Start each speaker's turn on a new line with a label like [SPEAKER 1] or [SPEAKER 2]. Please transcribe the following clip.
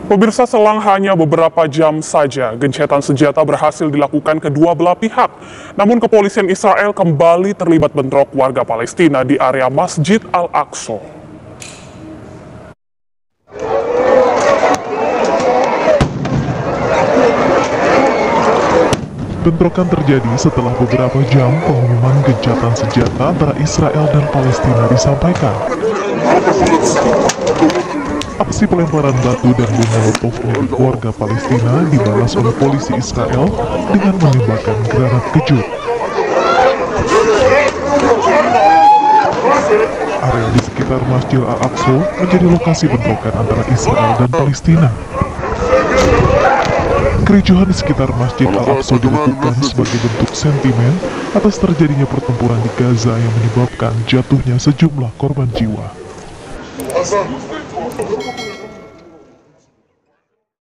[SPEAKER 1] Pemirsa, selang hanya beberapa jam saja, gencatan senjata berhasil dilakukan kedua belah pihak. Namun kepolisian Israel kembali terlibat bentrok warga Palestina di area Masjid Al-Aqsa.
[SPEAKER 2] Bentrokan terjadi setelah beberapa jam pengumuman gencatan senjata antara Israel dan Palestina disampaikan. Aksi pelemparan batu dan bom molotov milik warga Palestina dibalas oleh polisi Israel dengan menembakkan granat kejut. Area di sekitar Masjid Al-Aqsa menjadi lokasi bentrokan antara Israel dan Palestina. Kericuhan di sekitar Masjid Al-Aqsa dilakukan sebagai bentuk sentimen atas terjadinya pertempuran di Gaza yang menyebabkan jatuhnya sejumlah korban jiwa.